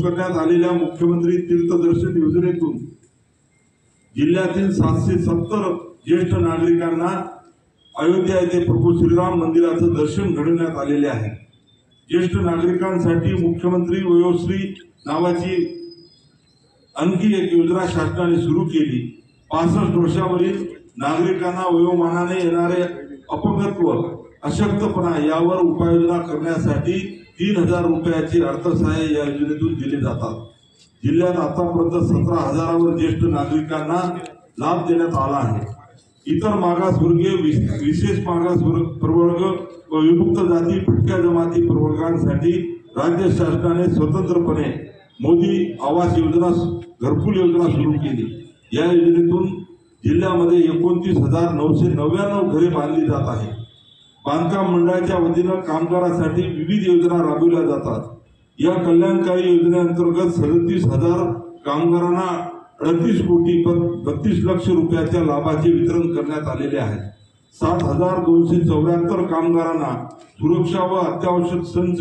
करण्यात आलेल्या मुख्यमंत्री तीर्थदर्शन योजनेतून जिल्ह्यातील 770 ज्येष्ठ नागरिकांना अयोध्या येथे प्रभू श्रीराम मंदिराचं दर्शन घडवण्यात आलेले आहे। ज्येष्ठ नागरिकांसाठी मुख्यमंत्री वयोश्री नावाची आणखी एक योजना शासनाने सुरू केली। 65 वर्षावरील नागरिकांना वयोमानाने येणारे अपंगत्व, अशक्तपणा यावर उपाययोजना करण्यासाठी 3000 रुपयाचे अर्थसहाय्य या योजनेतून दिले जातात। जिल्ह्यात आतापर्यंत 17,000वर ज्येष्ठ नागरिकांना लाभ देण्यात आला आहे। इतर मागासवर्गीय, विशेष प्रवर्ग व विमुक्त जाती, भटक्या जमाती प्रवर्गांसाठी राज्य शासनाने स्वतंत्रपणे मोदी आवास योजना, घरकुल योजना सुरू केली। या योजनेतून जिल्ह्यामध्ये 29,999 घरे बांधली जात आहे। बांधकाम मंडळाच्या वतीनं कामगारांसाठी विविध योजना राबविल्या जातात। या कल्याणकारी योजनेअंतर्गत 37,000 कामगारांना 38 कोटी 32 लक्ष रुपयाच्या लाभाचे वितरण करण्यात आलेले आहे। 7,274 कामगारांना सुरक्षा व अत्यावश्यक संच,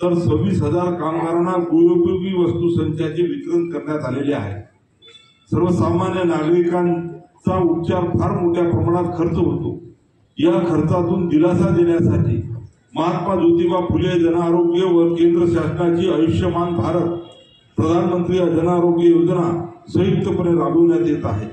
तर 26,000 कामगारांना गृहोपयोगी वस्तू संचाचे वितरण करण्यात आलेले आहे। सर्वसामान्य नागरिकांचा उपचार फार मोठ्या प्रमाणात खर्च होतो। या खर्चातून दिलासा देण्यासाठी महात्मा ज्योतिबा फुले जन आरोग्य व केंद्र शासनाची आयुष्यमान भारत प्रधानमंत्री जन आरोग्य योजना संयुक्तपणे राबवण्यात येत आहे।